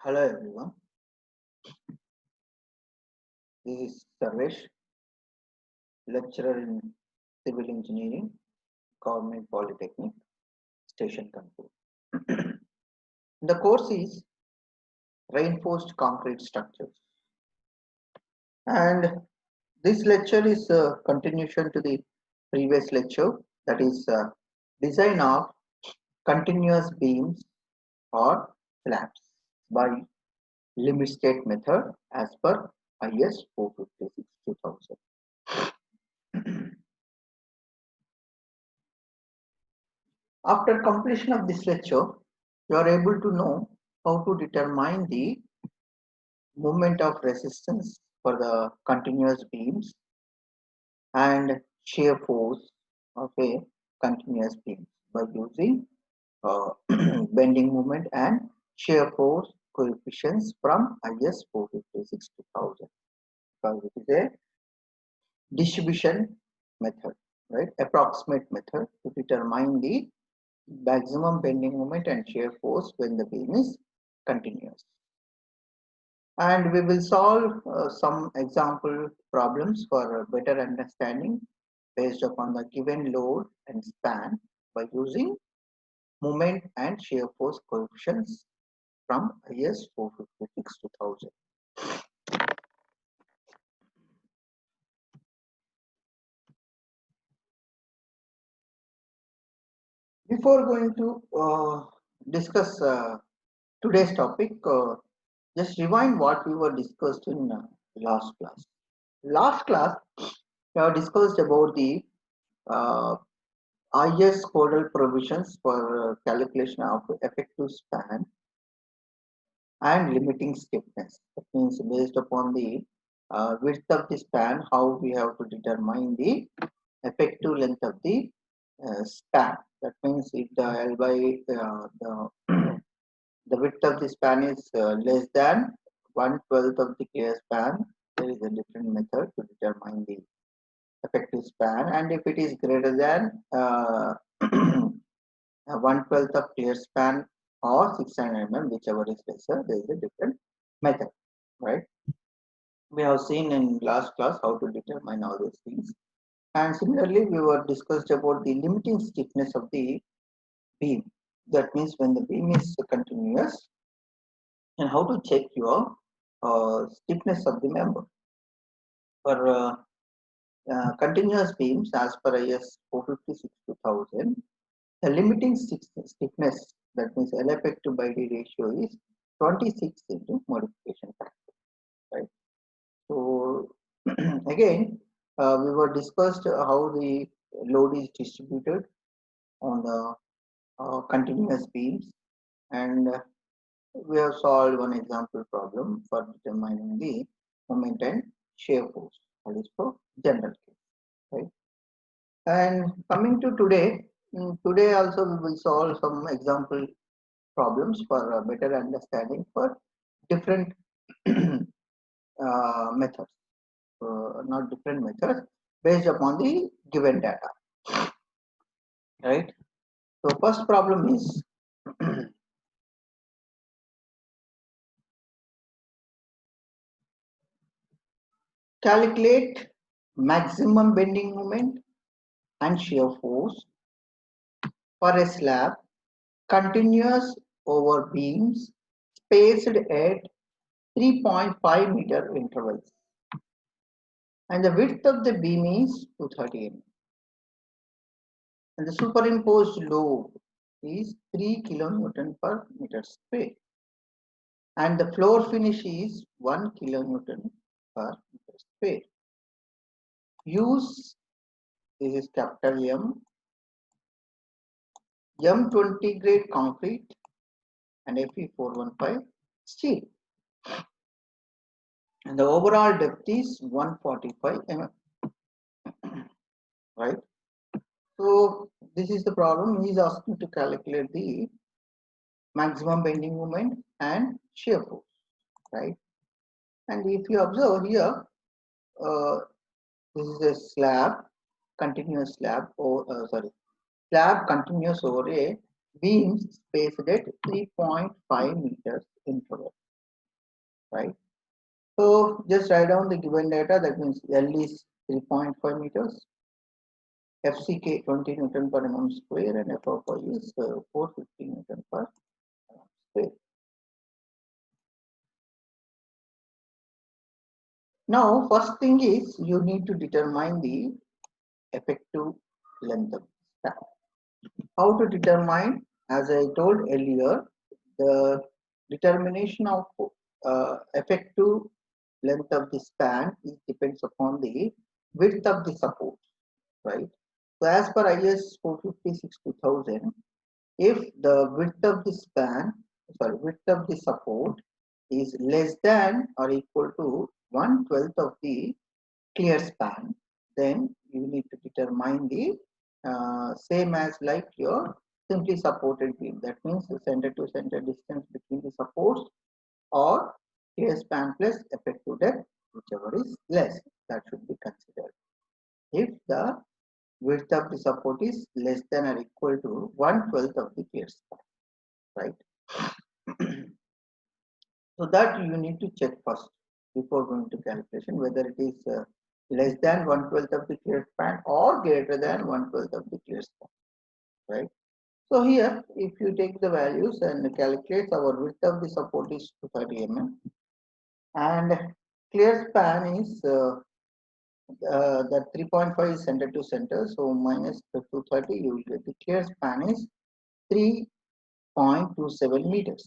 Hello everyone, this is Sarvesh, lecturer in Civil Engineering, Government Polytechnic, Station Control. The course is Reinforced Concrete Structures, and this lecture is a continuation to the previous lecture, that is design of continuous beams or slabs by limit state method as per IS 456 2000. After completion of this lecture, you are able to know how to determine the moment of resistance for the continuous beams and shear force of a continuous beam by using bending moment and shear force coefficients from IS 456 2000, because it is a distribution method, right? Approximate method to determine the maximum bending moment and shear force when the beam is continuous. And we will solve some example problems for a better understanding based upon the given load and span by using moment and shear force coefficients from IS 456 2000. Before going to discuss today's topic, just rewind what we were discussed in last class. Last class, we have discussed about the uh, IS codal provisions for calculation of effective span and limiting stiffness. That means based upon the width of the span, how we have to determine the effective length of the span. That means if the L by the width of the span is less than 1/12 of the clear span, there is a different method to determine the effective span, and if it is greater than 1/12 of clear span or 600 mm, whichever is lesser, there is a different method, right? We have seen in last class how to determine all those things, and similarly we were discussed about the limiting stiffness of the beam. That means when the beam is continuous, and how to check your stiffness of the member for continuous beams as per IS 456 2000. The limiting stiffness, that means L effective by D ratio, is 26 into modification factor, right? So again, we were discussed how the load is distributed on the continuous beams, and we have solved one example problem for determining the moment and shear force. That is for general case, right? And coming to today, today also we will solve some example problems for a better understanding for different methods, not different methods, based upon the given data, right? So first problem is calculate maximum bending moment and shear force for a slab continuous over beams spaced at 3.5 meter intervals, and the width of the beam is 230 mm, and the superimposed load is 3 kilonewton per meter square, and the floor finish is 1 kilonewton per meter square. Use, this is capital M20 grade concrete and Fe415 steel, and the overall depth is 145 mm, right? So this is the problem. He is asking to calculate the maximum bending moment and shear force, right? And if you observe here, uh, this is a slab, continuous slab, or slab continuous over a beam spaced at 3.5 meters interval. right? So just write down the given data. That means L is 3.5 meters, FCK 20 Newton per mm square, and F of Y is 450 Newton per mm square. Now, first thing is you need to determine the effective length of the span. How to determine? As I told earlier, the determination of effective length of the span is depends upon the width of the support, right? So as per IS 456 2000, if the width of the span, sorry, width of the support is less than or equal to 1/12 of the clear span, then you need to determine the same as like your simply supported beam. That means the center to center distance between the supports or clear span plus effective depth, whichever is less, that should be considered. If the width of the support is less than or equal to 1/12 of the clear span, right? So that you need to check first before going to calculation whether it is less than 1/12 of the clear span or greater than 1/12 of the clear span, right? So here, if you take the values and calculate, our width of the support is 230 mm and clear span is that 3.5 is center to center, so minus the 230, you will get the clear span is 3.27 meters,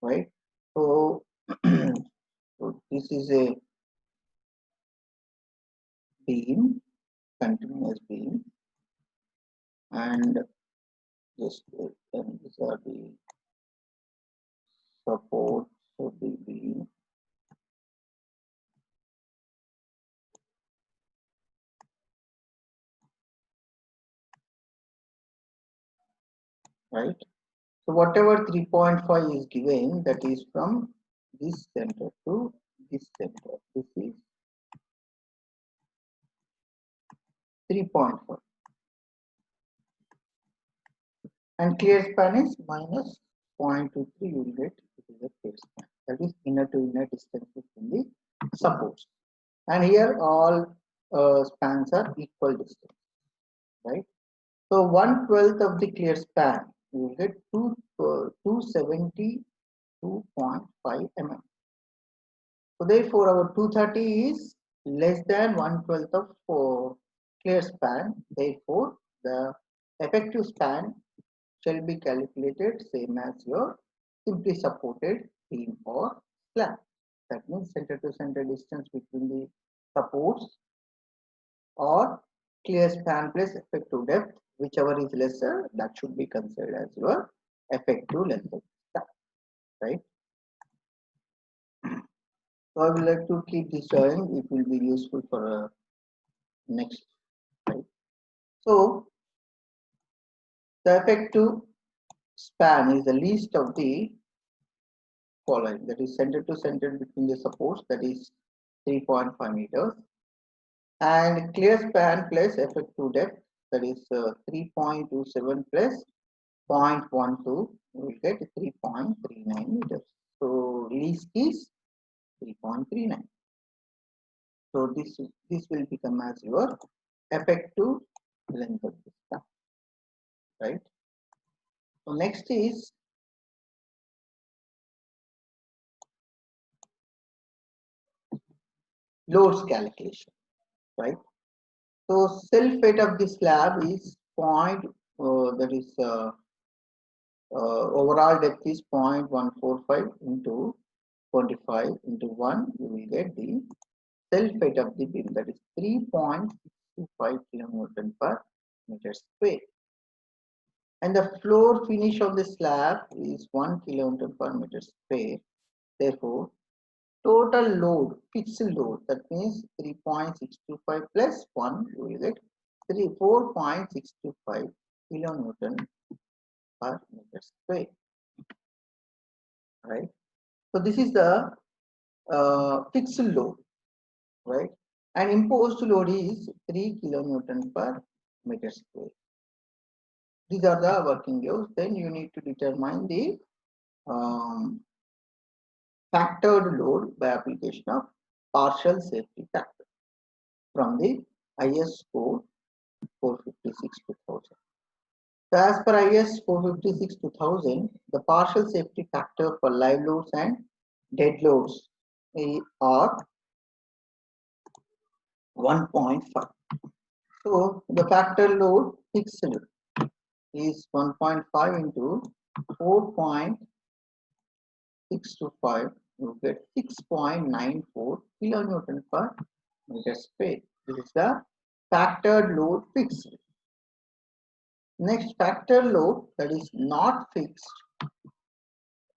right? So, so this is a beam, continuous beam, and just and these are the supports of the beam, right? So whatever 3.5 is given, that is from this center to this center. This is 3.5, and clear span is minus 0.23. You will get it is a clear span. That is inner to inner distance between the supports. And here all spans are equal distance, right? So 1/12 of the clear span, you will get 272.5 mm. So therefore, our 230 is less than 1/12 of clear span. Therefore, the effective span shall be calculated same as your simply supported beam or slab. That means center to center distance between the supports or clear span plus effective depth, whichever is lesser, that should be considered as your effective length of span, right? So I would like to keep this drawing. It will be useful for next, right? So the effective span is the least of the following. That is center to center between the supports. That is 3.5 meters, and clear span plus effective depth. That is 3.27 plus 0.12. We will get 3.39 meters. So least is 3.39. So this will become as your effective length of the span, right? So next is loads calculation, right? So self weight of the slab is that is overall depth is 0.145 into 25 into 1. You will get the self weight of the beam, that is 3.65 kilonewton per meter square. And the floor finish of the slab is 1 kilonewton per meter square. Therefore, total load, fixed load, that means 3.625 plus 1, you will get 4.625 kilonewton per meter square, right? So this is the fixed load, right? And imposed load is 3 kilonewton per meter square. These are the working loads. Then you need to determine the um, factored load by application of partial safety factor from the IS code 456-2000. So as per IS 456-2000, the partial safety factor for live loads and dead loads are 1.5. So the factor load fixed is 1.5 into 4.625. You get 6.94 kilonewton per meter square. This is the factored load fixed. Next, factor load that is not fixed,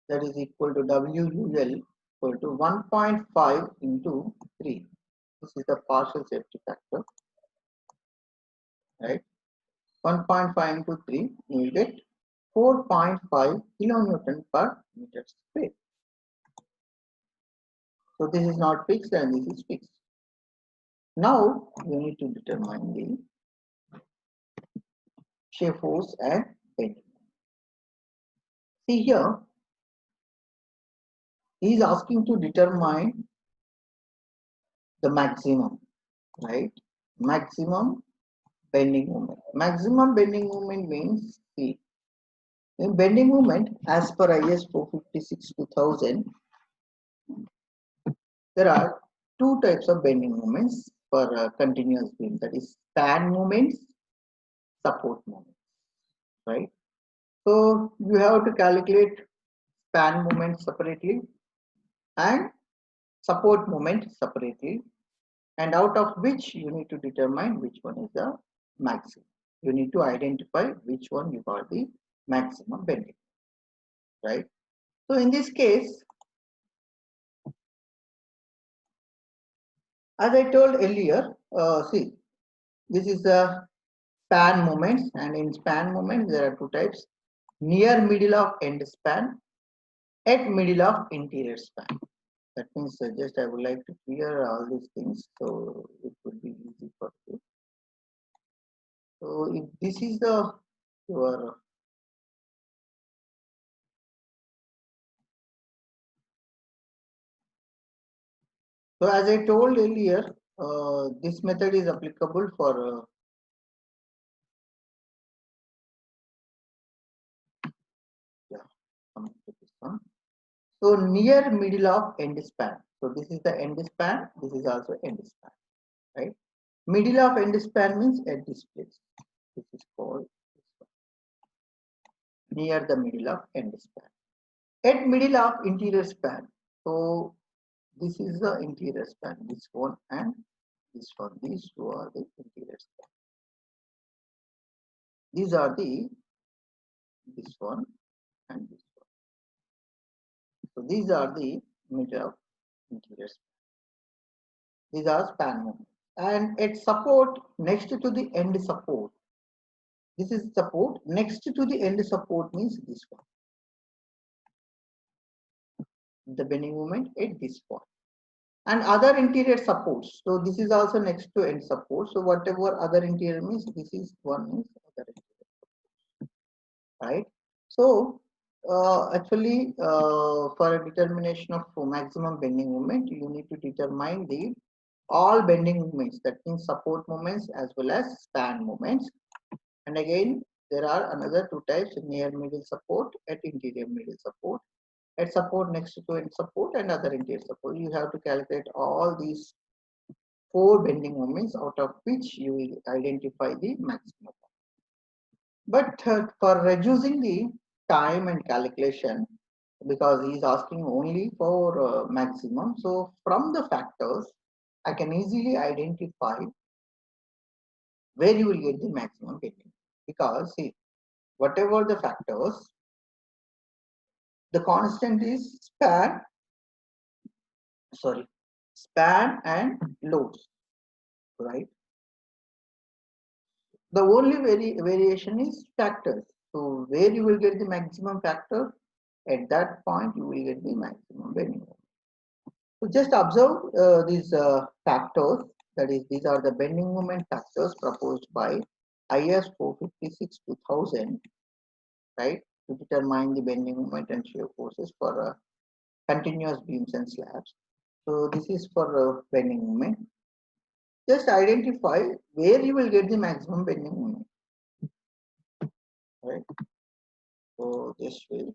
that is equal to WUL equal to 1.5 into 3. This is the partial safety factor, right? 1.5 into 3, you will get 4.5 kilonewton per meter square. So this is not fixed and this is fixed. Now we need to determine the shear force and bending. See here, he is asking to determine the maximum, right? Maximum bending moment. Maximum bending moment means, see, in bending moment as per IS 456-2000, there are two types of bending moments for a continuous beam, that is span moments, support moments, right? So you have to calculate span moment separately and support moment separately, and out of which you need to determine which one is the maximum. You need to identify which one you got the maximum bending, right? So in this case, as I told earlier, see, this is the span moments, and in span moments there are two types: near middle of end span, at middle of interior span. That means just I would like to clear all these things so it will be easy for you. So if this is the your so as I told earlier, this method is applicable for yeah, coming to this one. So near middle of end span. So this is the end span. This is also end span, right? Middle of end span means at this place. This is called near the middle of end span. At middle of interior span. So this is the interior span. This one and this one. These two are the interior span. These are the this one and this one. So these are the middle of interior span. These are span moments. And at support next to the end support. This is support. Next to the end support means this one. The bending moment at this point. And other interior supports. So this is also next to end support. So whatever other interior means, this is one is other interior, right? So actually, for a determination of maximum bending moment, you need to determine the all bending moments. That means support moments as well as span moments. And again, there are another two types: near middle support at interior middle support, at support next to end support, and other interior support. You have to calculate all these four bending moments, out of which you will identify the maximum. But for reducing the time and calculation, because he is asking only for maximum, so from the factors I can easily identify where you will get the maximum bending. Because see, whatever the factors, the constant is span and loads, right? The only variation is factors. So where you will get the maximum factor, at that point you will get the maximum bending moment. So just observe these factors, that is, these are the bending moment factors proposed by IS 456-2000, right, to determine the bending moment and shear forces for continuous beams and slabs. So this is for bending moment. Just identify where you will get the maximum bending moment, right? So just wait.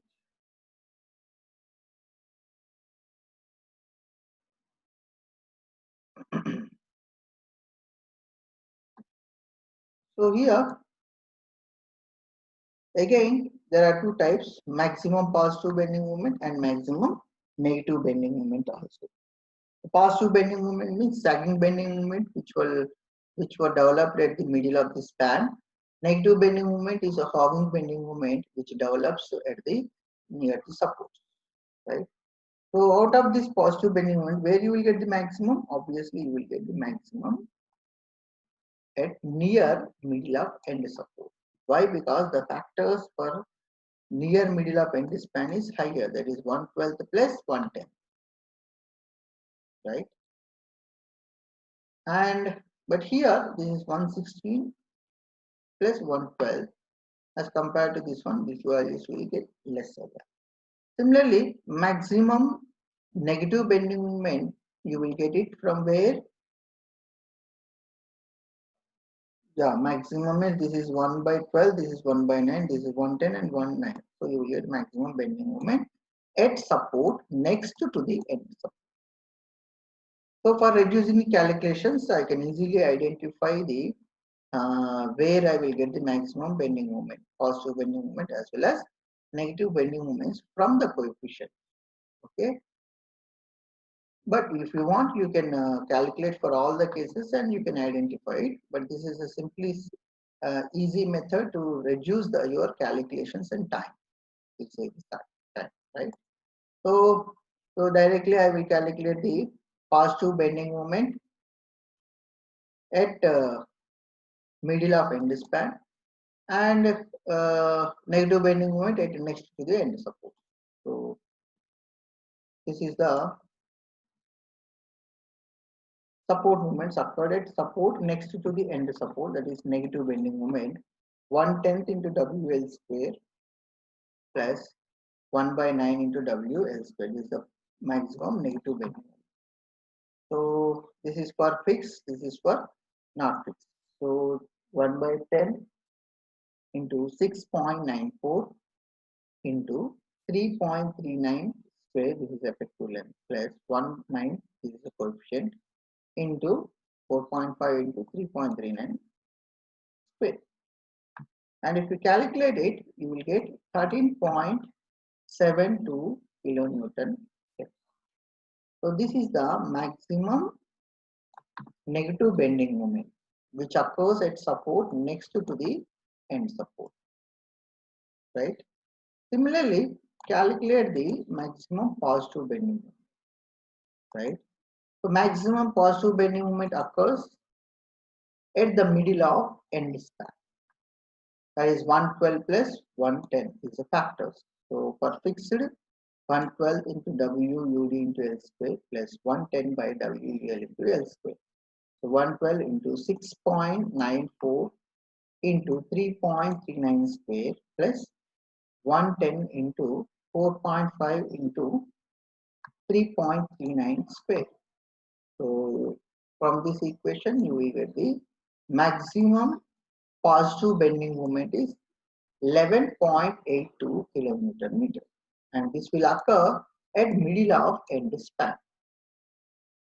So here again there are two types: maximum positive bending moment and maximum negative bending moment also. The positive bending moment means sagging bending moment which were developed at the middle of the span. Negative bending moment is a hogging bending moment which develops at the near the support, right? So out of this positive bending moment, where you will get the maximum? Obviously, you will get the maximum at near middle of end support. Why? Because the factors for near middle of end span is higher. That is 1/12 plus 1/10, right? And but here this is 116 plus 1/12 as compared to this one, which values will get lesser. Similarly, maximum negative bending moment you will get it from where? Yeah, maximum is this is 1/12, this is 1/9, this is 110 and 1/9. So you will get maximum bending moment at support next to the end support. So for reducing the calculations, I can easily identify the where I will get the maximum bending moment, positive bending moment as well as negative bending moments from the coefficient. Okay. But if you want, you can calculate for all the cases and you can identify it. But this is a simply easy method to reduce your calculations and time. It saves time, right? So, so directly I will calculate the positive bending moment at middle of end span and negative bending moment at next to the end support. So this is the support moments occurred at support next to the end support, that is negative bending moment, 1/10 into WL square plus 1/9 into WL square. This is the maximum negative bending moment. So this is for fixed, this is for not fixed. So 1/10 into 6.94 into 3.39 square, this is effective length, plus 1/9, this is the coefficient, into 4.5 into 3.39 square. And if you calculate it, you will get 13.72 kilonewton. So this is the maximum negative bending moment which occurs at support next to the end support, right? Similarly, calculate the maximum positive bending moment, right? So maximum positive bending moment occurs at the middle of end span. That is 1/12 plus 1/10 is the factors. So for fixed, 1/12 into WUD into L square plus 110 by WL into L square. So 112 into 6.94 into 3.39 square plus 110 into 4.5 into 3.39 square. So from this equation you will get the maximum positive bending moment is 11.82 kilonewton meter, and this will occur at middle of end span.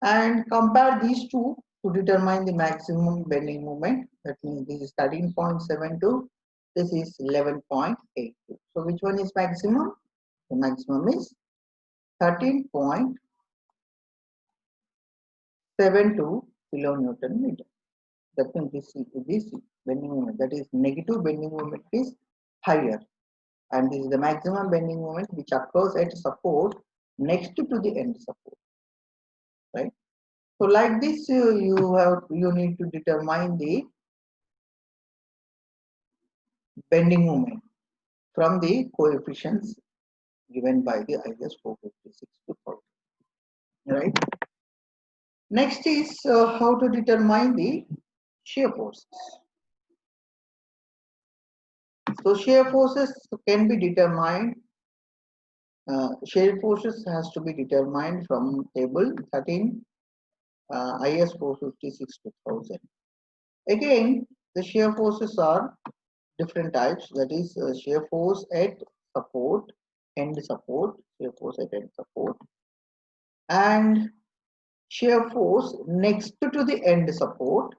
And compare these two to determine the maximum bending moment. That means this is 13.72, this is 11.82. So which one is maximum? The maximum is 13.72 kilonewton meter. That means this bending moment, that is negative bending moment, is higher, and this is the maximum bending moment which occurs at support next to the end support, right? So like this, you need to determine the bending moment from the coefficients given by the IS 456 to 40, right? Next is how to determine the shear forces. So shear forces can be determined shear forces has to be determined from table 13 IS 456 2000. Again, the shear forces are different types, that is shear force at support, end support, shear force at end support, and shear force next to the end support.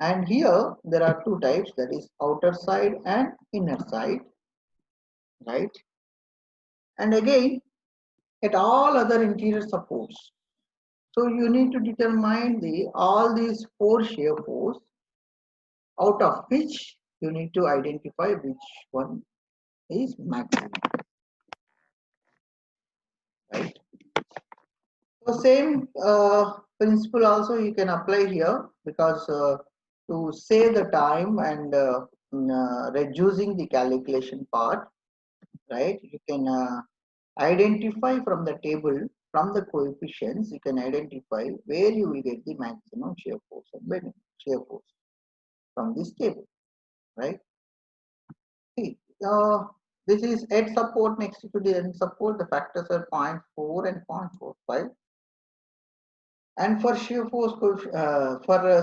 And here there are two types, that is outer side and inner side, right? And again, at all other interior supports. So you need to determine the all these four shear force, out of which you need to identify which one is maximum, right? So same principle also you can apply here, because to save the time and reducing the calculation part, right? You can identify from the table, from the coefficients, you can identify where you will get the maximum shear force and bending shear force from this table, right? See, this is head support next to the end support. The factors are 0.4 and 0.45. And for shear force, for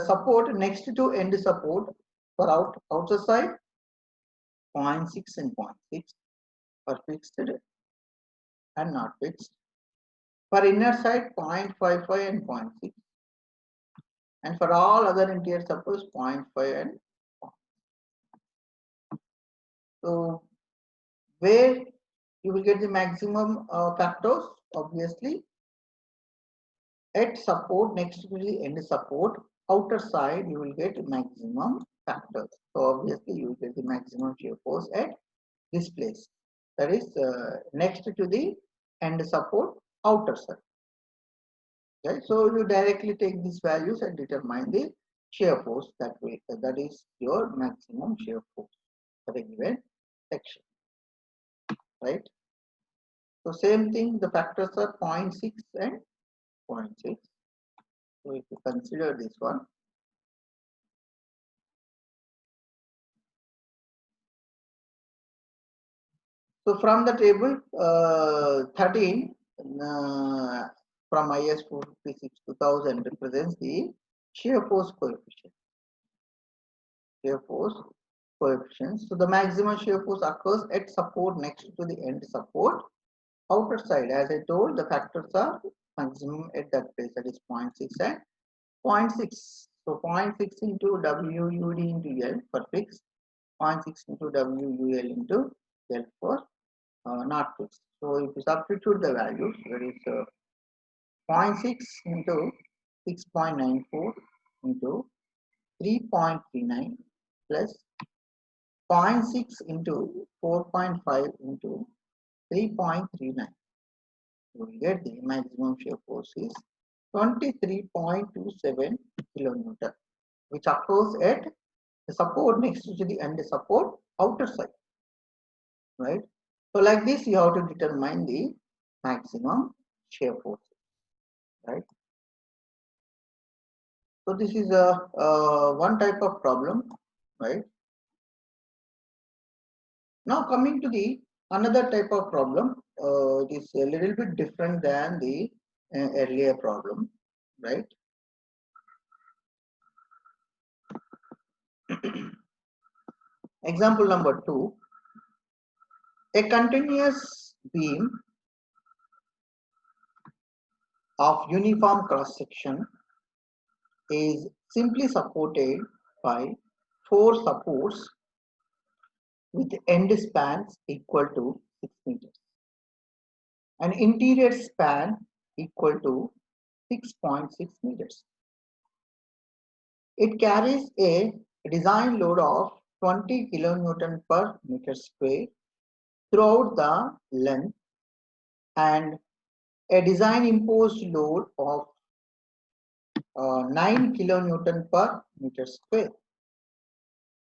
support next to end support, for outer side, 0.6 and 0.6 for fixed and not fixed. For inner side, 0.55 and 0.6. And for all other interior supports, 0.5 and 0. So where you will get the maximum factors, obviously at support next to the end support, outer side you will get maximum factors. So obviously you will get the maximum shear force at this place, that is next to the end support, outer side. Okay, so you directly take these values and determine the shear force that way. That is your maximum shear force for a given section, right? So same thing, the factors are 0.6 and 0.6. So if you consider this one, so from the table 13 from IS 456 2000 represents the shear force coefficient. Shear force coefficients. So the maximum shear force occurs at support next to the end support, outer side. As I told, the factors are maximum at that place, that is 0.6 and 0.6. So 0.6 into WUD into L for fixed, 0.6 into WUL into L for not fixed. So if you substitute the values, that is 0.6 into 6.94 into 3.39 plus 0.6 into 4.5 into 3.39. You will get the maximum shear force is 23.27 kilonewton, which occurs at the support next to the end support, outer side, right? So like this, you have to determine the maximum shear force, right? So this is a one type of problem, right? Now coming to the another type of problem, it is a little bit different than the earlier problem, right? Example number 2, a continuous beam of uniform cross section is simply supported by 4 supports with end spans equal to 6 meters. An interior span equal to 6.6 meters. It carries a design load of 20 kilonewton per meter square throughout the length and a design imposed load of 9 kilonewton per meter square.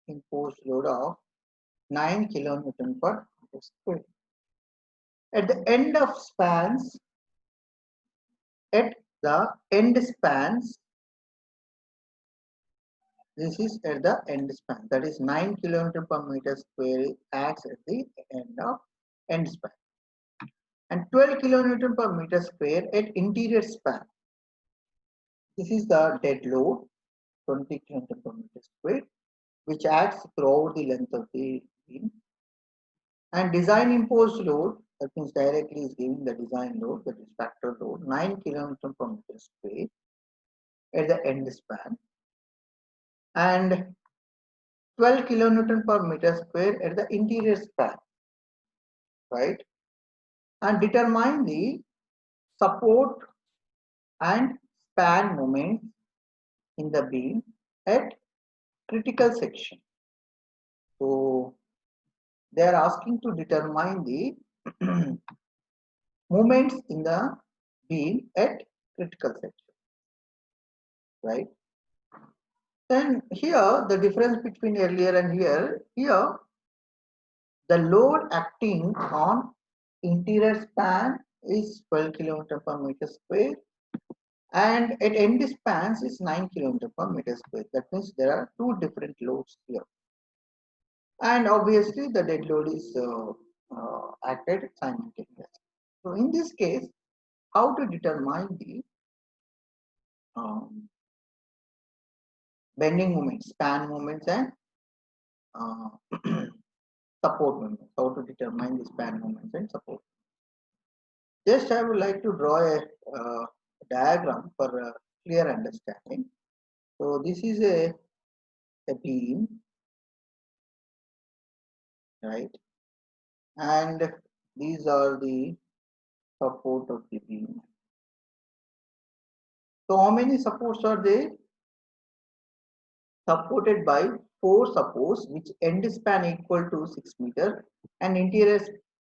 Imposed load of 9 kilonewton per meter square. At the end of spans, at the end spans, this is at the end span, that is 9 kilonewton per meter square acts at the end of end span. and 12 kilonewton per meter square at interior span. This is the dead load, 20 kilonewton per meter square, which acts throughout the length of the beam. And design imposed load, that means directly is giving the design load, that is factor load, 9 kilonewton per meter square at the end span, and 12 kilonewton per meter square at the interior span, right? And determine the support and span moments in the beam at critical section. So they are asking to determine the moments in the beam at critical section, right? Then here the difference between earlier and here the load acting on interior span is 12 kilonewton per meter square, and at end spans is 9 kilonewton per meter square. That means there are two different loads here, and obviously the dead load is acted simultaneously. So in this case, how to determine the bending moments, span moments, and uh, support moments? How to determine the span moments and support? Just I would like to draw a diagram for clear understanding. So this is a beam, right? And these are the support of the beam. So how many supports are there? Supported by 4 supports, which end span equal to 6 meters, and interior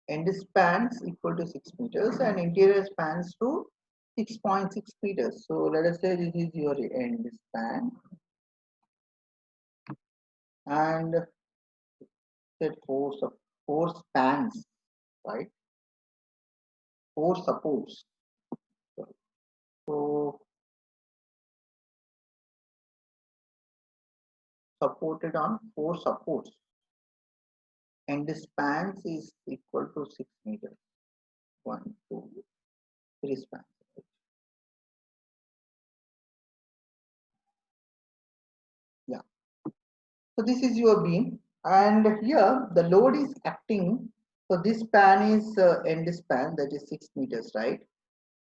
end spans equal to 6 meters, and interior spans to 6.6 meters. So let us say this is your end span, and set four spans, right? 4 supports. So supported on 4 supports, and the spans is equal to 6 meters. 1, 2, 3 spans. Yeah. So this is your beam, and here the load is acting. So this span is end span, that is 6 meters, right?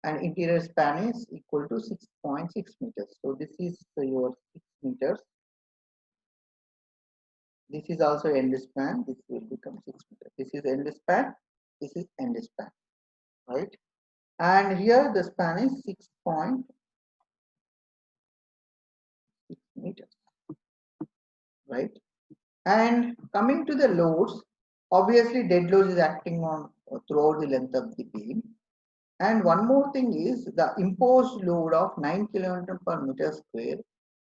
And interior span is equal to 6.6 meters. So this is your 6 meters. This is also end span. This will become 6 meters. This is end span. This is end span, right? And here the span is 6.6 meters, right? And coming to the loads, obviously dead load is acting on throughout the length of the beam. And one more thing is the imposed load of 9 kilonewton per meter square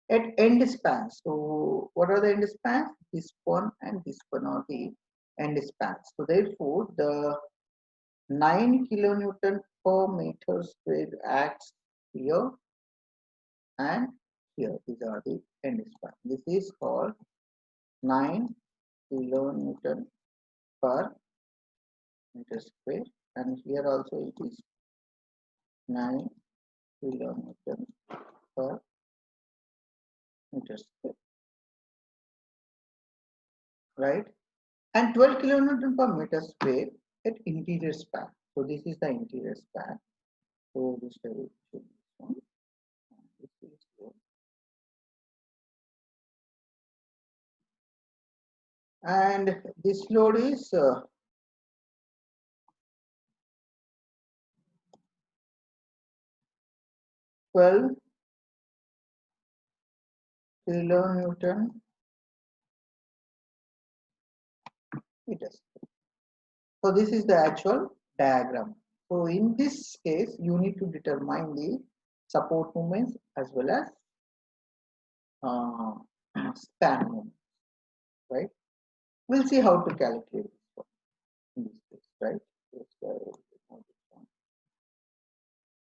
at end spans. So what are the end spans? This one and this one are the end spans. So therefore the 9 kilonewton per meter square acts here and here. These are the end spans. This is called 9 kilonewton per meter square, and here also it is 9 kilonewton per meter square, right? And 12 kilonewton per meter square at interior span. So this is the interior span. So this will show this one. This is here. And this load is 12 kilonewton meters. So this is the actual diagram. So in this case, you need to determine the support moments as well as span moments, right? We'll see how to calculate this one in this case, right?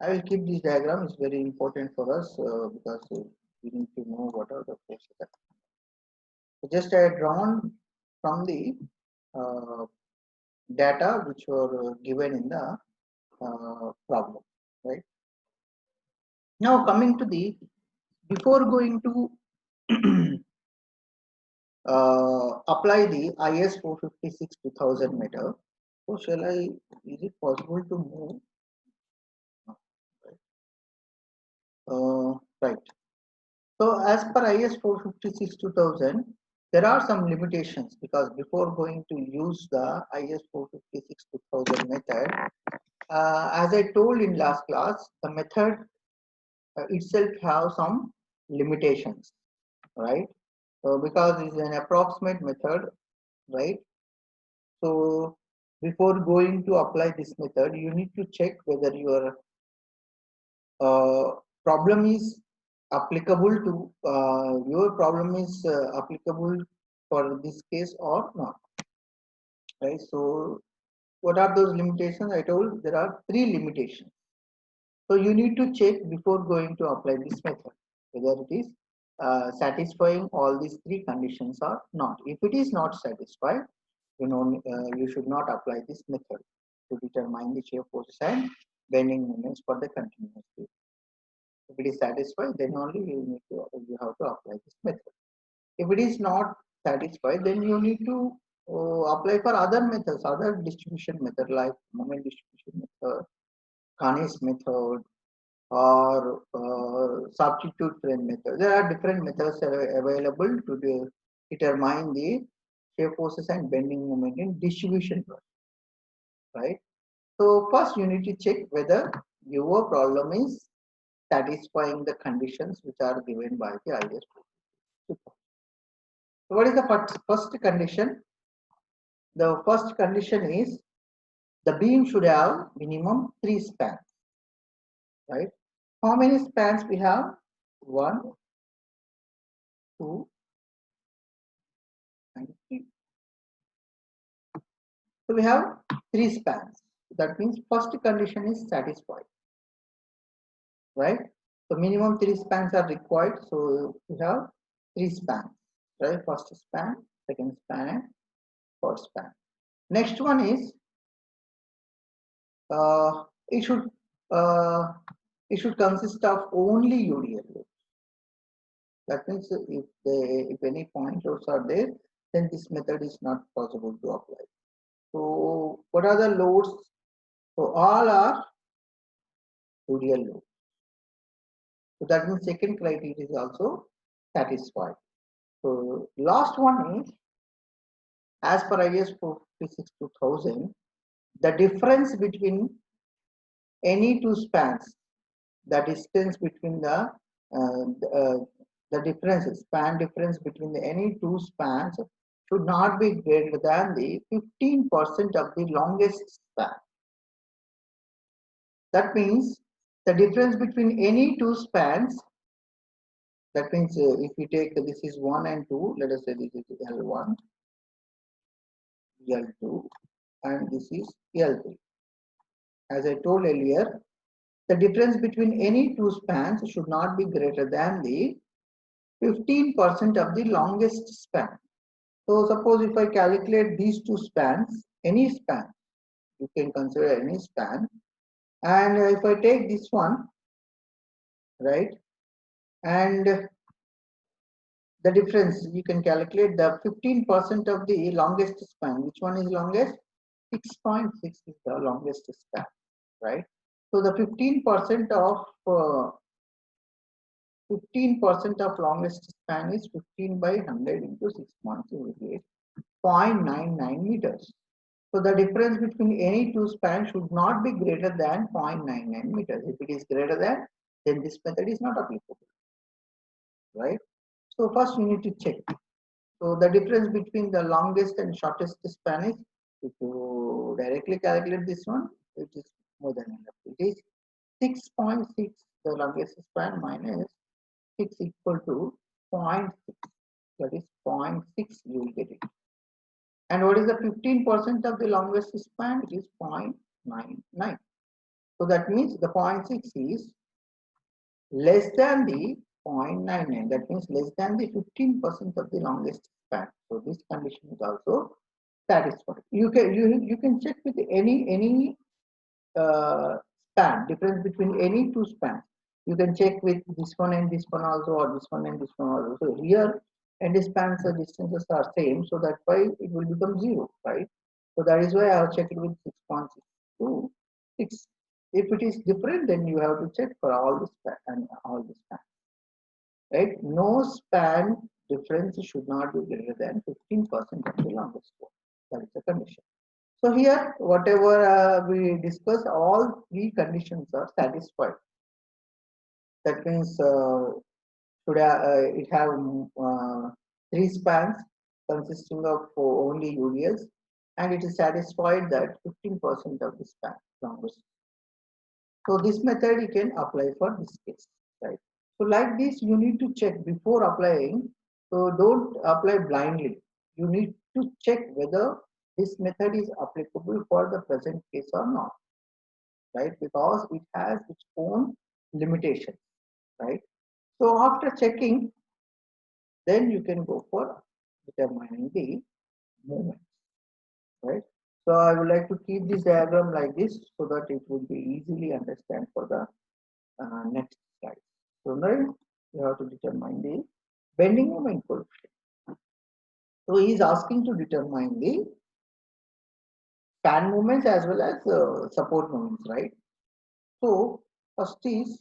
I will keep this diagram. It's very important for us because we need to know what are the forces. So just I had drawn from the uh, data which were given in the problem, right? Now coming to the, before going to apply the IS 456 2000 meter, so shall I, is it possible to move? Right. So as per IS 456 2000, there are some limitations, because before going to use the IS 456 2000 method, as I told in last class, the method itself have some limitations, right? Because it's an approximate method, right? So before going to apply this method, you need to check whether your problem is applicable to your problem is applicable for this case or not, right? So what are those limitations? I told there are three limitations. So you need to check before going to apply this method whether it is satisfying all these three conditions or not. If it is not satisfied, you should not apply this method to determine the shear force and bending moments for the continuous wave. If it is satisfied, then only you have to apply this method. If it is not satisfied, then you need to apply for other methods, other distribution method like moment distribution method, Kani's method, or substitute frame method. There are different methods available to determine the shear forces and bending moment in distribution process, right? So first you need to check whether your problem is satisfying the conditions which are given by the IS. So what is the first condition? The first condition is the beam should have minimum 3 spans, right? How many spans we have? 1, 2, and 3. So we have 3 spans. That means first condition is satisfied, right? So minimum 3 spans are required. So we have 3 spans, right? First span, second span, and third span. Next one is uh, it should uh, it should consist of only UDL loads. That means if any point loads are there, then this method is not possible to apply. So what are the loads? So all are UDL loads. So that means second criteria is also satisfied. So last one is, as per IS 456 2000, the difference between any two spans, the distance between the difference, span difference between any two spans should not be greater than the 15% of the longest span. That means the difference between any two spans, that means if we take this is 1 and 2, let us say this is L1, L2, and this is L3. As I told earlier, the difference between any two spans should not be greater than the 15% of the longest span. So suppose if I calculate these two spans, any span, you can consider any span, and if I take this one, right, and the difference, you can calculate the 15% of the longest span. Which one is longest? 6.6 is the longest span, right? So the 15% of 15% of longest span is 15 by 100 into 6.6, you will get 0.99 meters. So the difference between any two spans should not be greater than 0.99 meters. If it is greater than, then this method is not applicable, right? So first you need to check. So the difference between the longest and shortest span is, if you directly calculate this one, it is more than enough. It is 6.6, the longest span, minus 6 equal to 0.6. That is 0.6, you will get it. And what is the 15% of the longest span? It is 0.99. So that means the 0.6 is less than the 0.99. That means less than the 15% of the longest span. So this condition is also satisfied. You can check with any span, difference between any two spans. You can check with this one and this one also, or this one and this one also. So here, end spans the distances are same, so that's why it will become 0, right? So that is why I have checked with 6.62. 6. If it is different, then you have to check for all the span and all the span, right? No span difference should not be greater than 15% of the longest score. That is the condition. So here, whatever we discussed, all three conditions are satisfied. That means should it have three spans consisting of only UDS, and it is satisfied that 15% of the span longest. So this method you can apply for this case, right? So like this, you need to check before applying. So don't apply blindly. You need to check whether this method is applicable for the present case or not, right? Because it has its own limitations, right? So after checking, then you can go for determining the movement, right? So I would like to keep this diagram like this so that it would be easily understand for the next slide. So now you have to determine the bending moment coefficient. So he is asking to determine the span moments as well as support moments, right? So first is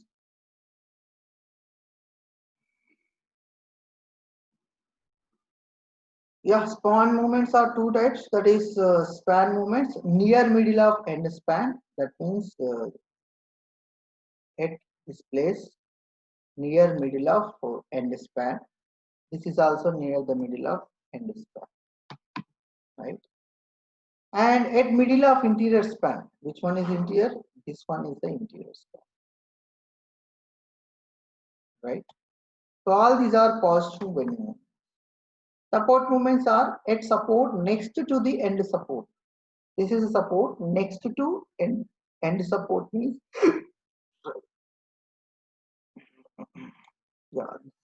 span moments are two types. That is span moments near middle of end span. That means at this place near middle of end span. This is also near the middle of end span, right? And at middle of interior span, which one is interior? This one is the interior span, right? So all these are positive bending moments. Support moments are at support next to the end support. This is a support next to end support means this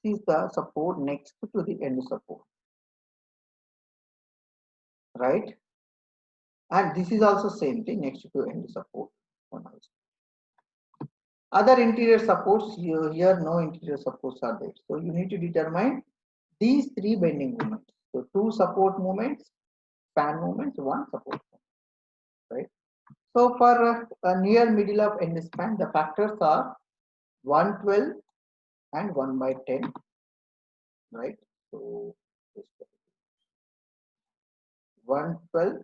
is the support next to the end support, right? And this is also same thing next to end support. Other interior supports here no interior supports are there. So you need to determine these three bending moments. So two support moments, span moments, one support moment, right? So for near middle of end span, the factors are 112 and 1 by 10, right? So 112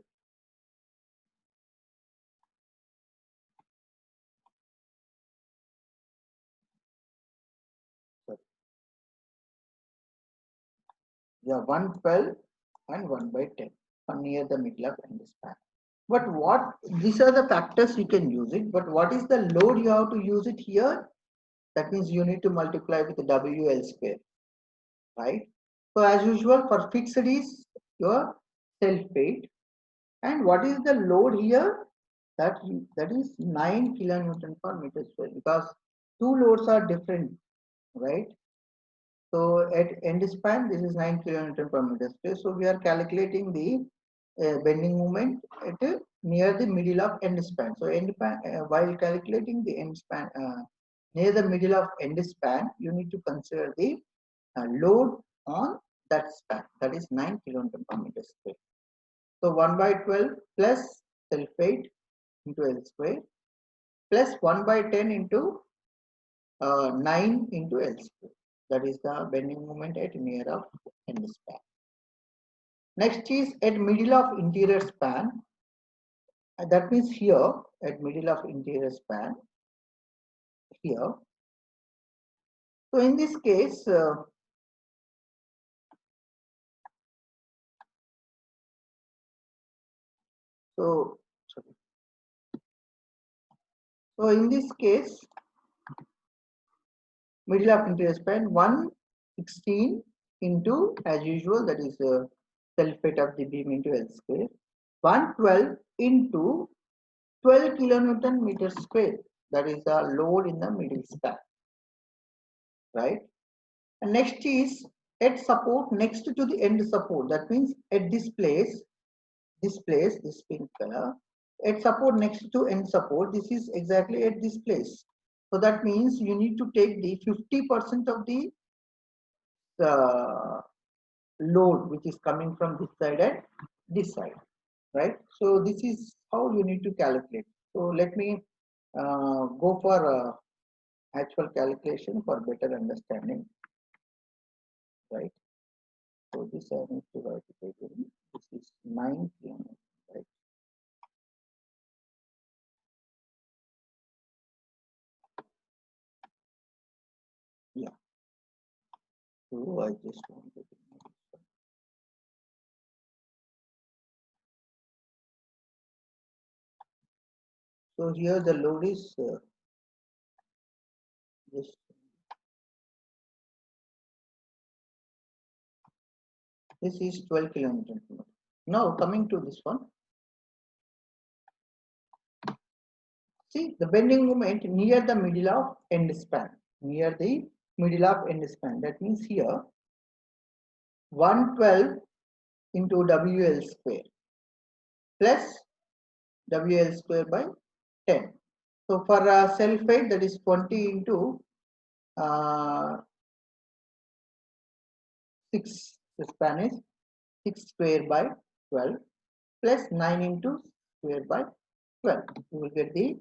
112 and 1 by 10 near the middle of end span. But what these are the factors you can use it, but what is the load you have to use it here? That means you need to multiply with the WL square, right? So as usual for fixed is your self weight, and what is the load here? That is 9 kilonewton per meter square, because two loads are different, right? So at end span, this is 9 kilonewton per meter square. So we are calculating the bending moment at near the middle of end span. So while calculating the end span near the middle of end span, you need to consider the load on that span. That is 9 kilonewton per meter square. So 1 by 12 plus self weight into L square plus 1 by 10 into 9 into L square. That is the bending moment at near of end span. Next is at middle of interior span. That means here at middle of interior span here. So in this case, so in this case, middle of interior span 116 into as usual, that is self weight of the beam into L square, 112 into 12 kilonewton meter square. That is the load in the middle span, right? And next is at support next to the end support. That means at this place, this pink color, at support next to end support, this is exactly at this place. So that means you need to take the 50% of the load which is coming from this side and this side, right? So this is how you need to calculate. So let me go for actual calculation for better understanding, right? So this I need to write it again. This is 9 km, right? Yeah. So I just want to. So here the load is just this is 12 kilometers. Now coming to this one, see the bending moment near the middle of end span, near the middle of end span. That means here 112 into WL square plus WL square by 10. So for self-weight, that is 20 into 6, the span is 6 square by 12 plus 9 into square by 12. You will get the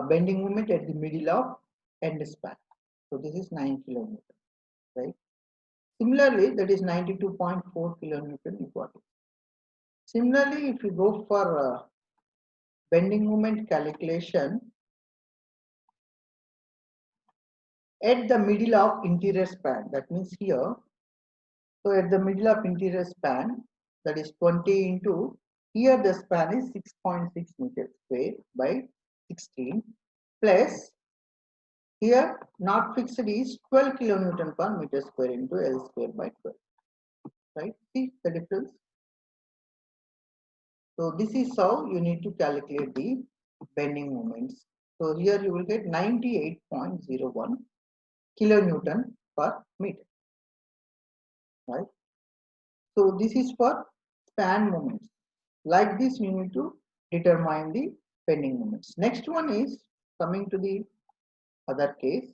bending moment at the middle of end span. So this is 9 kilonewton, right? Similarly, that is 92.4 kilonewton equality. Similarly, if you go for bending moment calculation at the middle of interior span, that means here, so at the middle of interior span, that is 20 into, here the span is 6.6 meters square by 16 plus here not fixed is 12 kilonewton per meter square into L square by 12, right? See the difference. So this is how you need to calculate the bending moments. So here you will get 98.01 kilonewton per meter, right? So this is for span moments. Like this, you need to determine the bending moments. Next one is coming to the other case,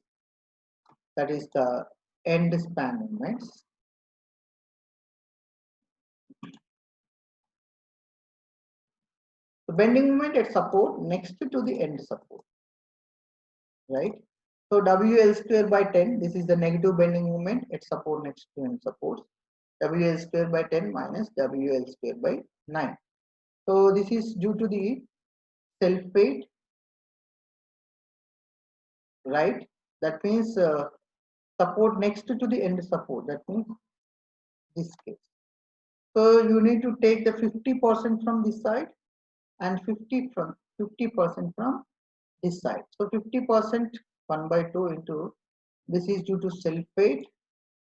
that is the end span moments. The bending moment at support next to the end support, right? So WL square by 10, this is the negative bending moment at support next to end support. WL square by 10 minus WL square by 9. So this is due to the self weight, right? That means support next to the end support. That means this case. So you need to take the 50% from this side and 50% from this side. So 50% 1 by 2 into this is due to self weight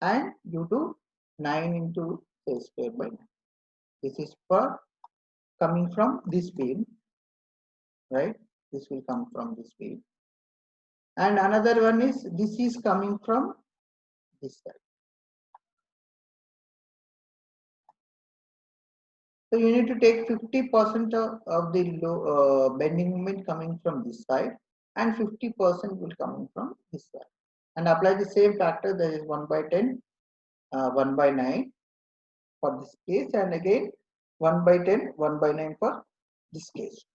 and due to 9 into a square by 9. This is for coming from this beam, right? This will come from this beam. And another one is this is coming from this side. So you need to take 50% of the bending moment coming from this side and 50% will come from this side. And apply the same factor, that is 1 by 10, 1 by 9 for this case, and again 1 by 10, 1 by 9 for this case.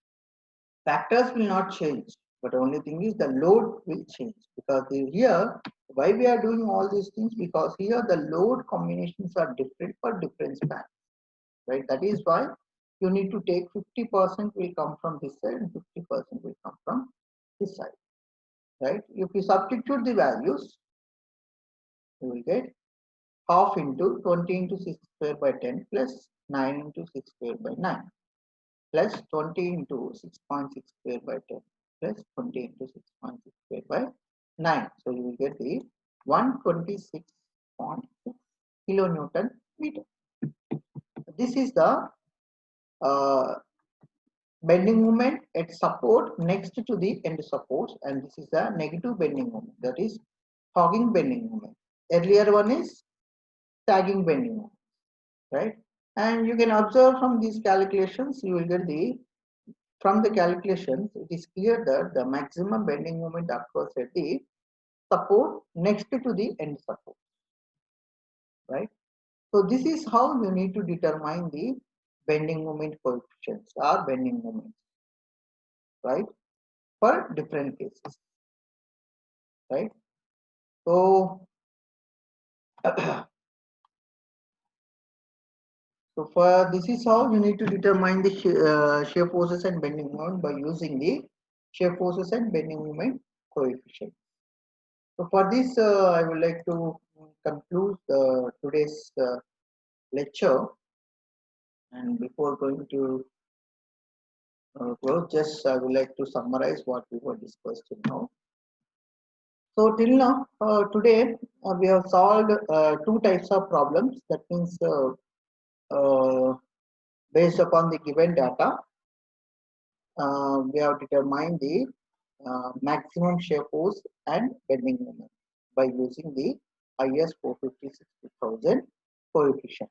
Factors will not change, but only thing is the load will change, because here why we are doing all these things, because here the load combinations are different for different spans, right? That is why you need to take 50% will come from this side and 50% will come from this side, right? If you substitute the values, you will get half into 20 into 6 square by 10 plus 9 into 6 square by 9 plus 20 into 6.6 square by 10 plus 20 into 6.6 square by 9. So you will get the 126.6 kilonewton meter. This is the bending moment at support next to the end supports, and this is the negative bending moment, that is hogging bending moment. Earlier one is sagging bending moment, right? And you can observe from these calculations, you will get the from the calculations, it is clear that the maximum bending moment occurs at the support next to the end support, right? So this is how you need to determine the bending moment coefficients or bending moments, right? For different cases, right? So, so for this is how you need to determine the shear forces and bending moment by using the shear forces and bending moment coefficient. So for this, I would like to conclude today's lecture. And before going to close, just I would like to summarize what we were discussed till now. So till now, today we have solved two types of problems. That means uh, based upon the given data, we have determined the maximum shear force and bending moment by using the IS 450-60000 coefficient.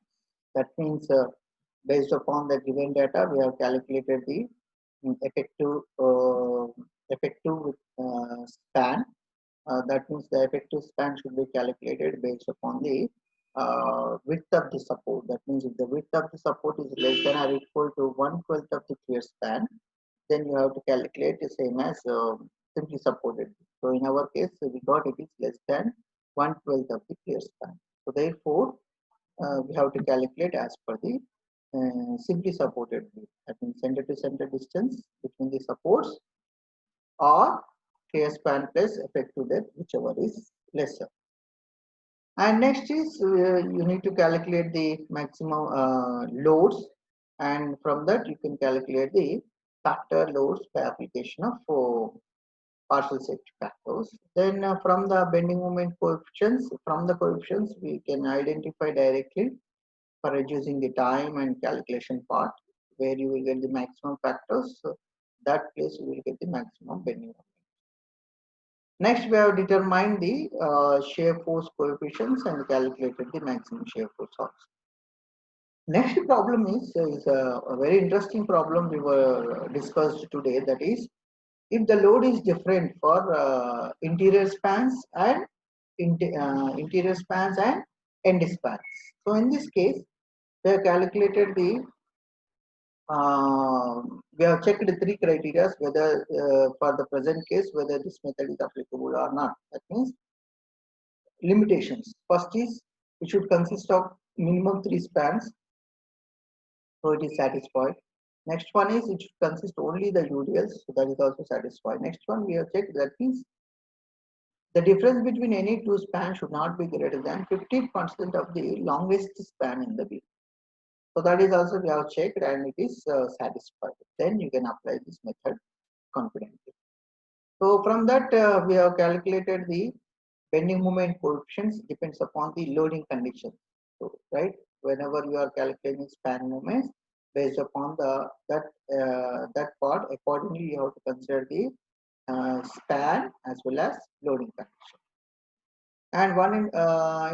That means based upon the given data, we have calculated the effective span. That means the effective span should be calculated based upon the width of the support. That means if the width of the support is less than or equal to 1/12 of the shear span, then you have to calculate the same as simply supported. So in our case, we got it is less than 1/12 of the shear span. So therefore, we have to calculate as per the simply supported view. That means center to center distance between the supports or shear span plus effective depth, whichever is lesser. And next is you need to calculate the maximum loads, and from that you can calculate the factor loads by application of partial safety factors. Then from the bending moment coefficients, from the coefficients we can identify directly for reducing the time and calculation part, where you will get the maximum factors. So that place you will get the maximum bending moment. Next, we have determined the shear force coefficients and calculated the maximum shear force also. Next problem is a very interesting problem we were discussed today. That is, if the load is different for interior spans and interior spans and end spans. So in this case, we have calculated the we have checked the three criteria whether for the present case whether this method is applicable or not. That means limitations. First is it should consist of minimum 3 spans, so it is satisfied. Next one is it should consist only the UDLs, so that is also satisfied. Next one we have checked, that means the difference between any two spans should not be greater than 15% of the longest span in the beam. So that is also we have checked and it is satisfied. Then you can apply this method confidently. So from that we have calculated the bending moment coefficients depends upon the loading conditions. So right, whenever you are calculating span moments based upon the that part, accordingly you have to consider the span as well as loading condition. And one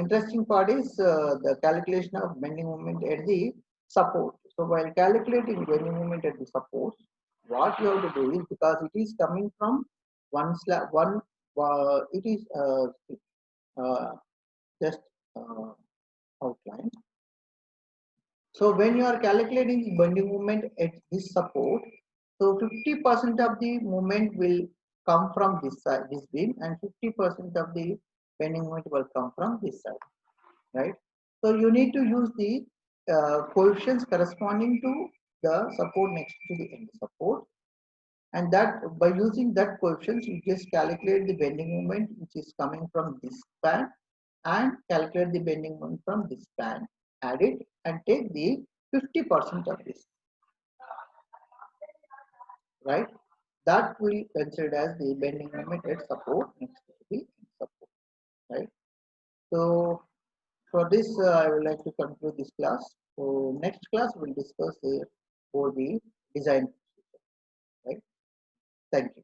interesting part is the calculation of bending moment at the support. So while calculating bending moment at the support, what you have to do is, because it is coming from one slab, one it is just outlined. So when you are calculating the bending moment at this support, so 50% of the moment will come from this side, this beam, and 50% of the bending moment will come from this side, right? So you need to use the coefficients corresponding to the support next to the end support, and that by using that coefficients you just calculate the bending moment which is coming from this span and calculate the bending moment from this span, add it and take the 50% of this, right? That will consider as the bending moment at support next to the support, right? So for this, I would like to conclude this class. So next class we'll discuss for the design, right? Thank you.